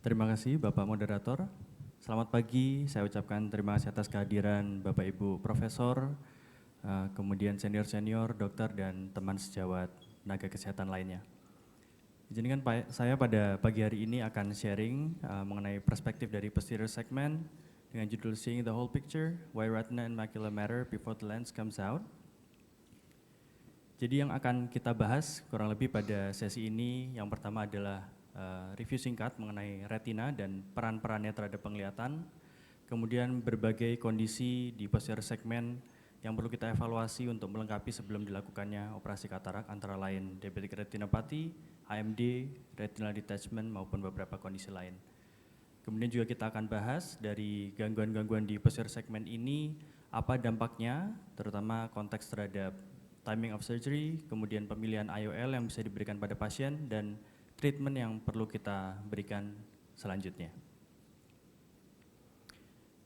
Terima kasih Bapak Moderator. Selamat pagi, saya ucapkan terima kasih atas kehadiran Bapak Ibu Profesor, kemudian senior-senior, dokter, dan teman sejawat tenaga kesehatan lainnya. Izinkan saya pada pagi hari ini akan sharing mengenai perspektif dari posterior segment dengan judul Seeing the Whole Picture, Why Retina and Macula Matter Before the Lens Comes Out. Jadi yang akan kita bahas kurang lebih pada sesi ini, yang pertama adalah review singkat mengenai retina dan peran-perannya terhadap penglihatan, kemudian berbagai kondisi di posterior segmen yang perlu kita evaluasi untuk melengkapi sebelum dilakukannya operasi katarak, antara lain diabetic retinopathy, AMD, retinal detachment, maupun beberapa kondisi lain. Kemudian juga kita akan bahas dari gangguan-gangguan di posterior segmen ini, apa dampaknya, terutama konteks terhadap timing of surgery, kemudian pemilihan IOL yang bisa diberikan pada pasien, dan treatment yang perlu kita berikan selanjutnya.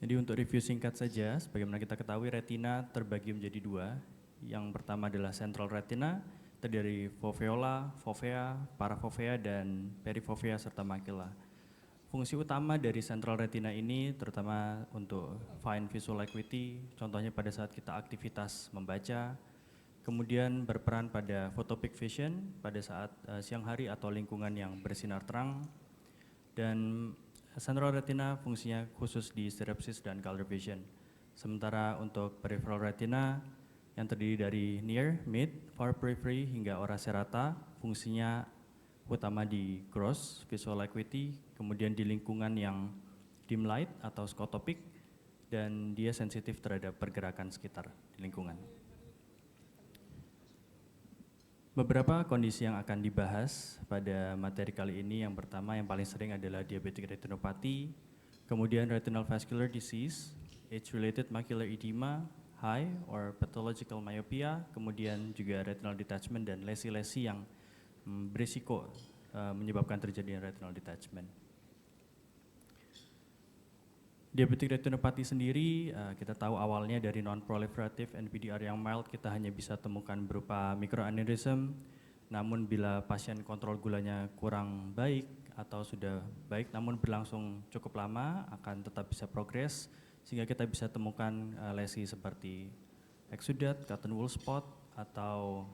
Jadi untuk review singkat saja, sebagaimana kita ketahui retina terbagi menjadi dua. Yang pertama adalah central retina, terdiri dari foveola, fovea, parafovea, dan perifovea serta macula. Fungsi utama dari central retina ini terutama untuk fine visual acuity, contohnya pada saat kita aktivitas membaca, kemudian berperan pada photopic vision pada saat siang hari atau lingkungan yang bersinar terang, dan central retina fungsinya khusus di stereopsis dan color vision. Sementara untuk peripheral retina yang terdiri dari near, mid, far periphery hingga ora serrata, fungsinya utama di gross visual acuity, kemudian di lingkungan yang dim light atau scotopic, dan dia sensitif terhadap pergerakan sekitar di lingkungan. Beberapa kondisi yang akan dibahas pada materi kali ini, yang pertama yang paling sering adalah diabetic retinopathy, kemudian retinal vascular disease, age-related macular edema, high or pathological myopia, kemudian juga retinal detachment dan lesi-lesi yang berisiko menyebabkan terjadinya retinal detachment. Diabetic retinopathy sendiri kita tahu awalnya dari non-proliferative NPDR yang mild kita hanya bisa temukan berupa mikroaneurysm, namun bila pasien kontrol gulanya kurang baik atau sudah baik namun berlangsung cukup lama akan tetap bisa progres sehingga kita bisa temukan lesi seperti exudate, cotton wool spot, atau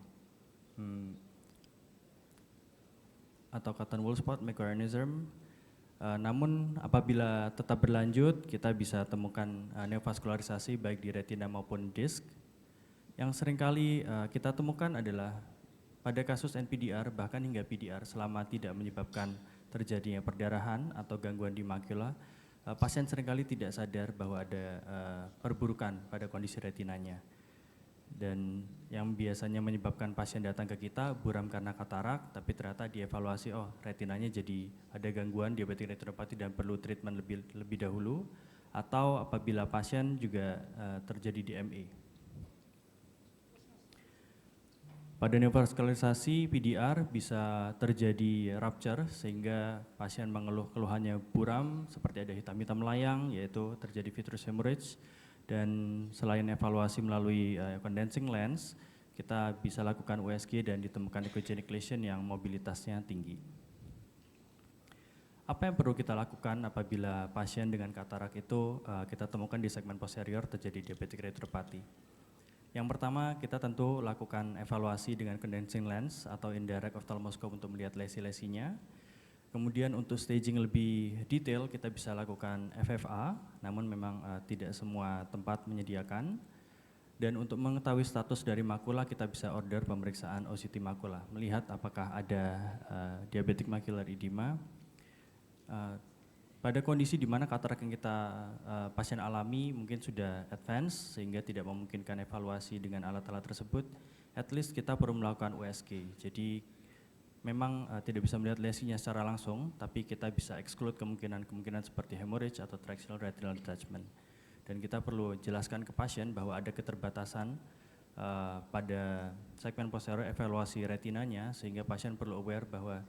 cotton wool spot, mikroaneurysm. Namun apabila tetap berlanjut, kita bisa temukan neovaskularisasi baik di retina maupun disk. Yang seringkali kita temukan adalah pada kasus NPDR bahkan hingga PDR selama tidak menyebabkan terjadinya perdarahan atau gangguan di makula, pasien seringkali tidak sadar bahwa ada perburukan pada kondisi retinanya. Dan yang biasanya menyebabkan pasien datang ke kita buram karena katarak, tapi ternyata dievaluasi, oh retinanya jadi ada gangguan diabetic retinopathy dan perlu treatment lebih dahulu, atau apabila pasien juga terjadi DME. Pada neovaskularisasi PDR bisa terjadi rupture sehingga pasien mengeluh keluhannya buram seperti ada hitam-hitam layang, yaitu terjadi vitreous hemorrhage. Dan selain evaluasi melalui condensing lens, kita bisa lakukan USG dan ditemukan echogenic lesion yang mobilitasnya tinggi. Apa yang perlu kita lakukan apabila pasien dengan katarak itu kita temukan di segmen posterior terjadi diabetic retinopathy? Yang pertama, kita tentu lakukan evaluasi dengan condensing lens atau indirect ophthalmoscope untuk melihat lesi-lesinya. Kemudian untuk staging lebih detail kita bisa lakukan FFA, namun memang tidak semua tempat menyediakan. Dan untuk mengetahui status dari makula kita bisa order pemeriksaan OCT makula, melihat apakah ada diabetic macular edema. Pada kondisi di mana katarak yang pasien alami mungkin sudah advance sehingga tidak memungkinkan evaluasi dengan alat-alat tersebut, at least kita perlu melakukan USG. Jadi memang tidak bisa melihat lesinya secara langsung, tapi kita bisa exclude kemungkinan-kemungkinan seperti hemorrhage atau traction retinal detachment. Dan kita perlu jelaskan ke pasien bahwa ada keterbatasan pada segmen posterior evaluasi retinanya, sehingga pasien perlu aware bahwa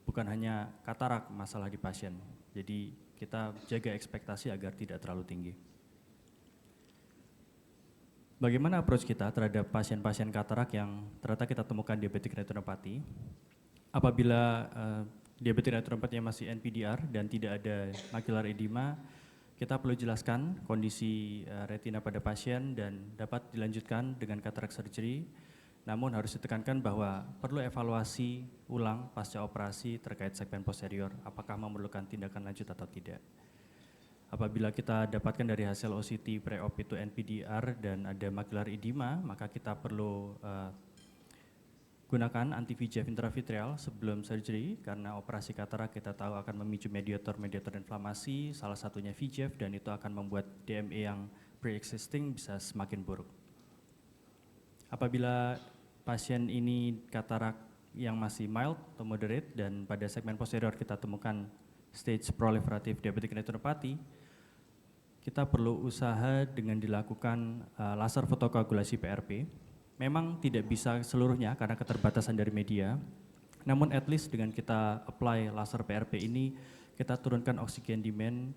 bukan hanya katarak masalah di pasien. Jadi kita jaga ekspektasi agar tidak terlalu tinggi. Bagaimana approach kita terhadap pasien-pasien katarak yang ternyata kita temukan diabetic retinopathy? Apabila diabetes retinopati yang masih NPDR dan tidak ada macular edema, kita perlu jelaskan kondisi retina pada pasien dan dapat dilanjutkan dengan cataract surgery. Namun harus ditekankan bahwa perlu evaluasi ulang pasca operasi terkait segmen posterior, apakah memerlukan tindakan lanjut atau tidak. Apabila kita dapatkan dari hasil OCT pre-op itu NPDR dan ada macular edema, maka kita perlu gunakan anti-VEGF intravitreal sebelum surgery, karena operasi katarak kita tahu akan memicu mediator inflamasi, salah satunya VEGF, dan itu akan membuat DME yang pre-existing bisa semakin buruk. Apabila pasien ini katarak yang masih mild atau moderate dan pada segmen posterior kita temukan stage proliferative diabetic retinopathy, kita perlu usaha dengan dilakukan laser fotokoagulasi PRP. Memang tidak bisa seluruhnya karena keterbatasan dari media, namun at least dengan kita apply laser PRP ini, kita turunkan oksigen demand,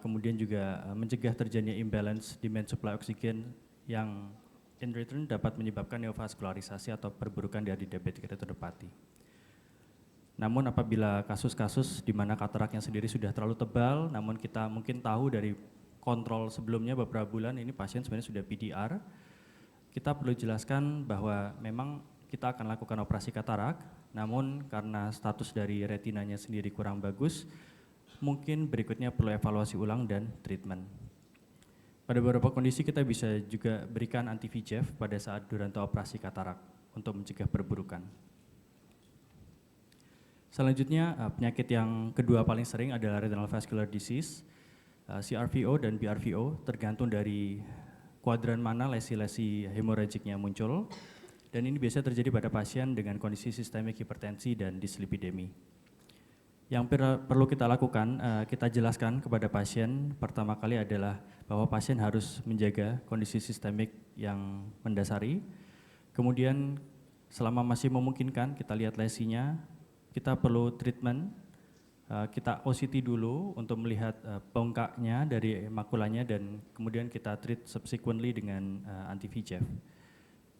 kemudian juga mencegah terjadinya imbalance demand supply oksigen yang in return dapat menyebabkan neovaskularisasi atau perburukan dari diabetic retinopathy. Namun apabila kasus-kasus di mana kataraknya sendiri sudah terlalu tebal, namun kita mungkin tahu dari kontrol sebelumnya beberapa bulan ini pasien sebenarnya sudah PDR, kita perlu jelaskan bahwa memang kita akan lakukan operasi katarak, namun karena status dari retinanya sendiri kurang bagus, mungkin berikutnya perlu evaluasi ulang dan treatment. Pada beberapa kondisi kita bisa juga berikan anti-VEGF pada saat durante operasi katarak untuk mencegah perburukan. Selanjutnya penyakit yang kedua paling sering adalah retinal vascular disease, CRVO dan BRVO, tergantung dari kuadran mana lesi-lesi hemoragiknya muncul, dan ini biasanya terjadi pada pasien dengan kondisi sistemik hipertensi dan dislipidemi. Yang perlu kita lakukan, kita jelaskan kepada pasien pertama kali adalah bahwa pasien harus menjaga kondisi sistemik yang mendasari. Kemudian selama masih memungkinkan kita lihat lesinya, kita perlu treatment, kita OCT dulu untuk melihat bengkaknya dari makulanya dan kemudian kita treat subsequently dengan anti-VEGF.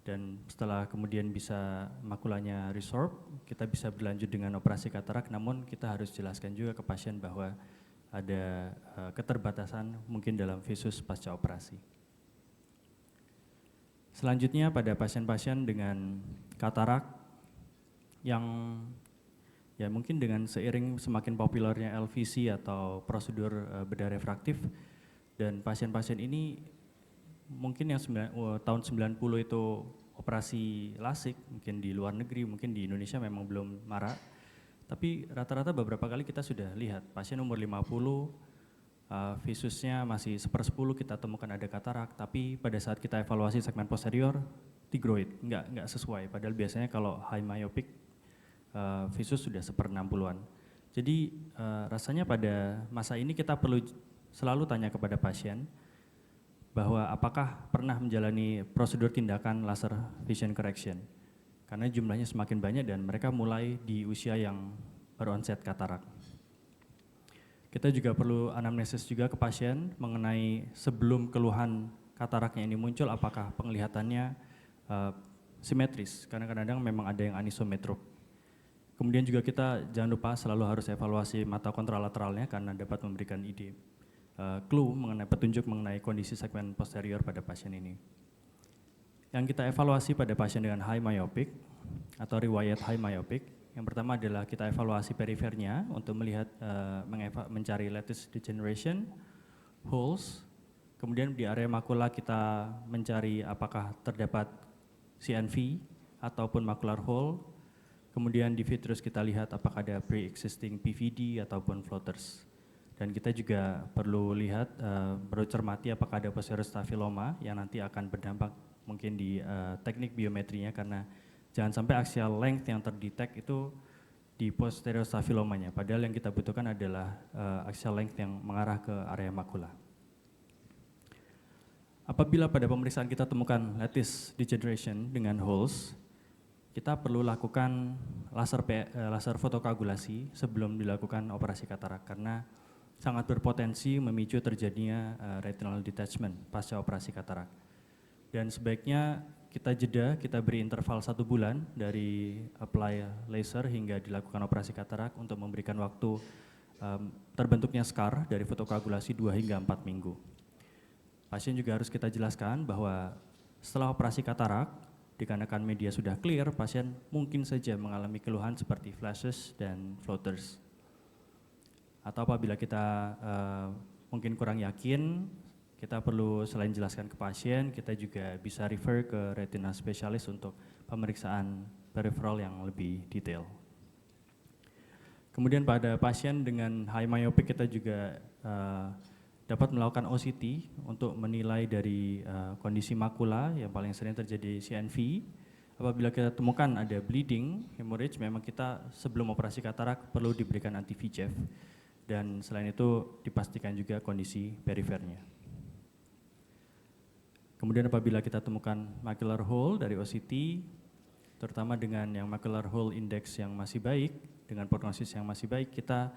Dan setelah kemudian bisa makulanya resorb, kita bisa berlanjut dengan operasi katarak, namun kita harus jelaskan juga ke pasien bahwa ada keterbatasan mungkin dalam visus pasca operasi. Selanjutnya pada pasien-pasien dengan katarak yang ya mungkin dengan seiring semakin populernya LVC atau prosedur bedah refraktif, dan pasien-pasien ini mungkin yang tahun 90 itu operasi lasik, mungkin di luar negeri, mungkin di Indonesia memang belum marak, tapi rata-rata beberapa kali kita sudah lihat pasien umur 50, visusnya masih 1/10 kita temukan ada katarak, tapi pada saat kita evaluasi segmen posterior, tigroid, nggak sesuai, padahal biasanya kalau high myopic, visus sudah 1/60-an. Jadi rasanya pada masa ini kita perlu selalu tanya kepada pasien, bahwa apakah pernah menjalani prosedur tindakan laser vision correction, karena jumlahnya semakin banyak dan mereka mulai di usia yang baru onset katarak. Kita juga perlu anamnesis juga ke pasien mengenai sebelum keluhan kataraknya ini muncul, apakah penglihatannya simetris, karena kadang-kadang memang ada yang anisometrop. Kemudian juga kita jangan lupa selalu harus evaluasi mata kontralateralnya karena dapat memberikan ide clue mengenai petunjuk mengenai kondisi segmen posterior pada pasien ini. Yang kita evaluasi pada pasien dengan high myopic atau riwayat high myopic, yang pertama adalah kita evaluasi perifernya untuk melihat mencari lattice degeneration, holes, kemudian di area makula kita mencari apakah terdapat CNV ataupun macular hole, kemudian di vitreous kita lihat apakah ada pre-existing PVD ataupun floaters. Dan kita juga perlu lihat, perlu cermati apakah ada posterior stafiloma yang nanti akan berdampak mungkin di teknik biometrinya, karena jangan sampai axial length yang terdetek itu di posterior stafilomanya, padahal yang kita butuhkan adalah axial length yang mengarah ke area makula. Apabila pada pemeriksaan kita temukan lattice degeneration dengan holes, kita perlu lakukan laser fotokoagulasi sebelum dilakukan operasi katarak, karena sangat berpotensi memicu terjadinya retinal detachment pasca operasi katarak. Dan sebaiknya kita jeda, kita beri interval 1 bulan dari apply laser hingga dilakukan operasi katarak untuk memberikan waktu terbentuknya scar dari fotokoagulasi 2 hingga 4 minggu. Pasien juga harus kita jelaskan bahwa setelah operasi katarak, dikarenakan media sudah clear, pasien mungkin saja mengalami keluhan seperti flashes dan floaters. Atau apabila kita mungkin kurang yakin, kita perlu selain jelaskan ke pasien, kita juga bisa refer ke retina spesialis untuk pemeriksaan peripheral yang lebih detail. Kemudian pada pasien dengan high myopia kita juga dapat melakukan OCT untuk menilai dari kondisi makula yang paling sering terjadi CNV. Apabila kita temukan ada bleeding, hemorrhage, memang kita sebelum operasi katarak perlu diberikan anti-VEGF. Dan selain itu dipastikan juga kondisi perifernya. Kemudian apabila kita temukan macular hole dari OCT, terutama dengan yang macular hole index yang masih baik, dengan prognosis yang masih baik, kita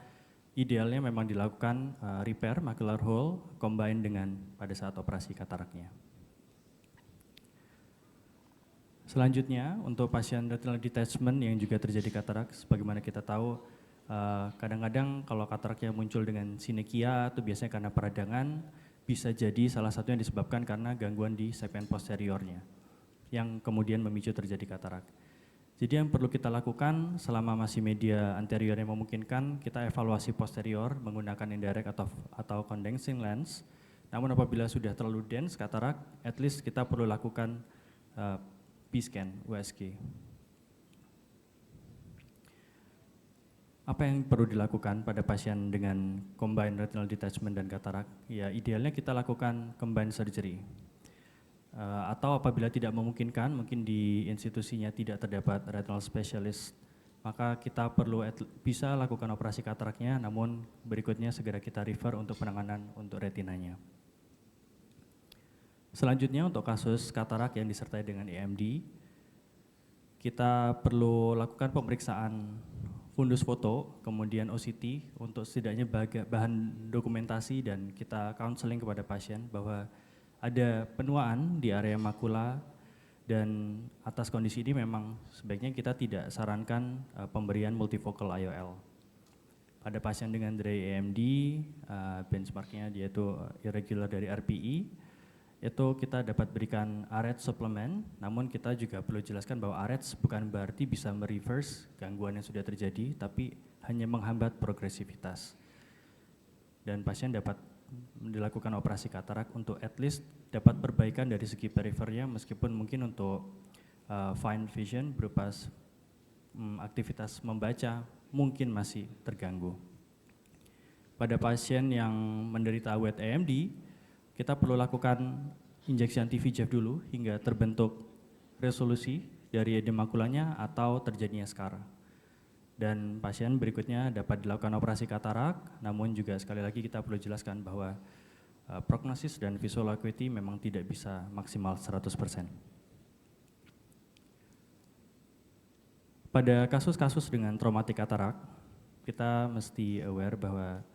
idealnya memang dilakukan repair macular hole combine dengan pada saat operasi kataraknya. Selanjutnya untuk pasien retinal detachment yang juga terjadi katarak, sebagaimana kita tahu kadang-kadang kalau kataraknya muncul dengan sinekia itu biasanya karena peradangan, bisa jadi salah satunya disebabkan karena gangguan di segmen posteriornya yang kemudian memicu terjadi katarak. Jadi yang perlu kita lakukan selama masih media anterior yang memungkinkan, kita evaluasi posterior menggunakan indirect atau condensing lens. Namun apabila sudah terlalu dense katarak, at least kita perlu lakukan P-scan, USG. Apa yang perlu dilakukan pada pasien dengan combined retinal detachment dan katarak? Ya idealnya kita lakukan combined surgery. Atau apabila tidak memungkinkan, mungkin di institusinya tidak terdapat retinal specialist, maka kita perlu bisa lakukan operasi kataraknya, namun berikutnya segera kita refer untuk penanganan untuk retinanya. Selanjutnya untuk kasus katarak yang disertai dengan EMD, kita perlu lakukan pemeriksaan fundus foto, kemudian OCT untuk setidaknya bahan dokumentasi dan kita counseling kepada pasien bahwa ada penuaan di area makula dan atas kondisi ini memang sebaiknya kita tidak sarankan pemberian multifocal IOL. Pada pasien dengan dry AMD, benchmarknya dia itu irregular dari RPE, itu kita dapat berikan AREDS suplemen, namun kita juga perlu jelaskan bahwa AREDS bukan berarti bisa mereverse gangguan yang sudah terjadi, tapi hanya menghambat progresivitas. Dan pasien dapat dilakukan operasi katarak untuk at least dapat perbaikan dari segi perifernya, meskipun mungkin untuk fine vision berupa aktivitas membaca mungkin masih terganggu. Pada pasien yang menderita wet AMD, kita perlu lakukan injeksi anti-VEGF dulu hingga terbentuk resolusi dari edema makulanya atau terjadinya scar. Dan pasien berikutnya dapat dilakukan operasi katarak, namun juga sekali lagi kita perlu jelaskan bahwa prognosis dan visual acuity memang tidak bisa maksimal 100%. Pada kasus-kasus dengan traumatik katarak, kita mesti aware bahwa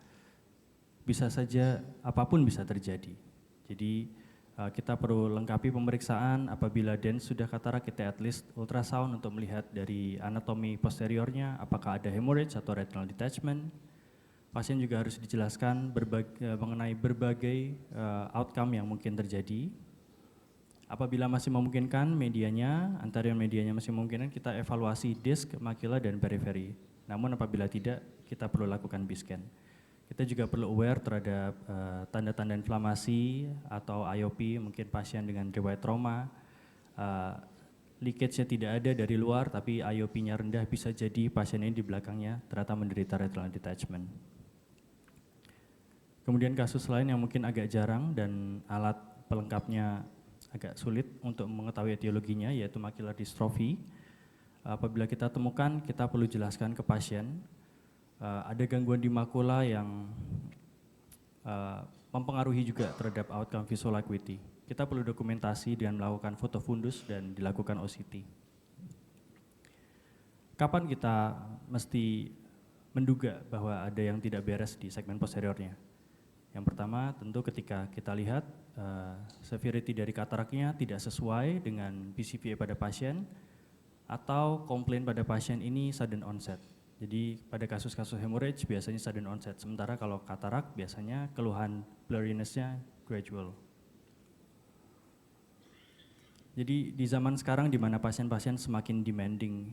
bisa saja apapun bisa terjadi. Jadi kita perlu lengkapi pemeriksaan apabila dense sudah katarak, kita at least ultrasound untuk melihat dari anatomi posteriornya apakah ada hemorrhage atau retinal detachment. Pasien juga harus dijelaskan mengenai berbagai outcome yang mungkin terjadi. Apabila masih memungkinkan medianya, anterior medianya masih memungkinkan, kita evaluasi disk, makula, dan periferi. Namun apabila tidak, kita perlu lakukan B-scan. Kita juga perlu aware terhadap tanda-tanda inflamasi atau IOP, mungkin pasien dengan riwayat trauma, leakage-nya tidak ada dari luar, tapi IOP-nya rendah, bisa jadi pasien ini di belakangnya ternyata menderita retinal detachment. Kemudian kasus lain yang mungkin agak jarang dan alat pelengkapnya agak sulit untuk mengetahui etiologinya, yaitu macular dystrophy. Apabila kita temukan, kita perlu jelaskan ke pasien ada gangguan di makula yang mempengaruhi juga terhadap outcome visual acuity. Kita perlu dokumentasi dengan melakukan foto fundus dan dilakukan OCT. Kapan kita mesti menduga bahwa ada yang tidak beres di segmen posteriornya? Yang pertama tentu ketika kita lihat severity dari kataraknya tidak sesuai dengan BCVA pada pasien atau komplain pada pasien ini sudden onset. Jadi pada kasus-kasus hemorrhage biasanya sudden onset, sementara kalau katarak biasanya keluhan blurriness-nya gradual. Jadi di zaman sekarang di mana pasien-pasien semakin demanding,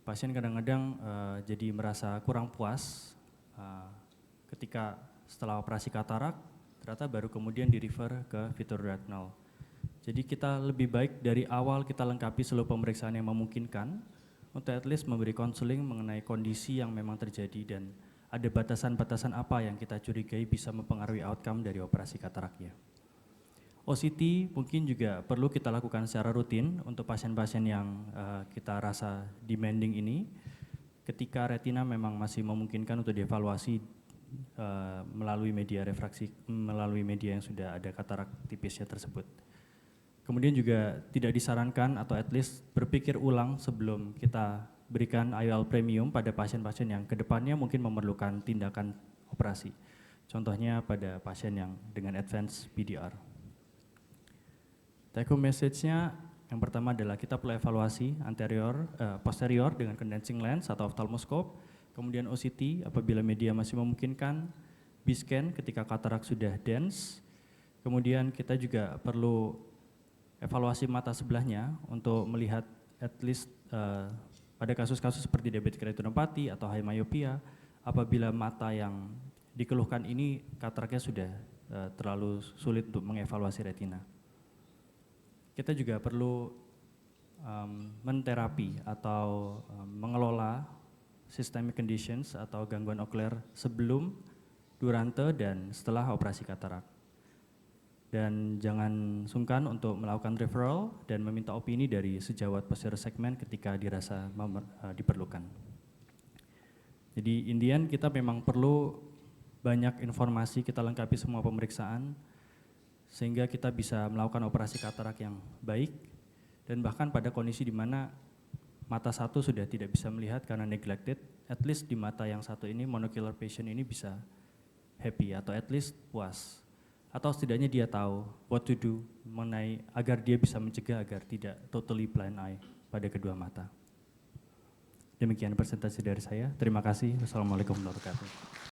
pasien kadang-kadang jadi merasa kurang puas ketika setelah operasi katarak, ternyata baru kemudian di-refer ke vitreoretinal. Jadi kita lebih baik dari awal kita lengkapi seluruh pemeriksaan yang memungkinkan untuk at least memberi konseling mengenai kondisi yang memang terjadi dan ada batasan-batasan apa yang kita curigai bisa mempengaruhi outcome dari operasi kataraknya. OCT mungkin juga perlu kita lakukan secara rutin untuk pasien-pasien yang kita rasa demanding ini ketika retina memang masih memungkinkan untuk dievaluasi melalui media refraksi, melalui media yang sudah ada katarak tipisnya tersebut. Kemudian juga tidak disarankan atau at least berpikir ulang sebelum kita berikan IOL premium pada pasien-pasien yang kedepannya mungkin memerlukan tindakan operasi. Contohnya pada pasien yang dengan advance PDR. Take home message-nya yang pertama adalah kita perlu evaluasi posterior dengan condensing lens atau ophthalmoscope, kemudian OCT apabila media masih memungkinkan, B-scan ketika katarak sudah dense, kemudian kita juga perlu evaluasi mata sebelahnya untuk melihat at least pada kasus-kasus seperti diabetes retinopati atau high myopia, apabila mata yang dikeluhkan ini kataraknya sudah terlalu sulit untuk mengevaluasi retina. Kita juga perlu menterapi atau mengelola systemic conditions atau gangguan okuler sebelum, durante, dan setelah operasi katarak. Dan jangan sungkan untuk melakukan referral dan meminta opini dari sejawat posterior segment ketika dirasa diperlukan. Jadi in the end kita memang perlu banyak informasi, kita lengkapi semua pemeriksaan sehingga kita bisa melakukan operasi katarak yang baik dan bahkan pada kondisi di mana mata satu sudah tidak bisa melihat karena neglected, at least di mata yang satu ini monocular patient ini bisa happy atau at least puas. Atau setidaknya dia tahu what to do mengenai agar dia bisa mencegah agar tidak totally blind eye pada kedua mata. Demikian presentasi dari saya. Terima kasih. Wassalamualaikum warahmatullahi wabarakatuh.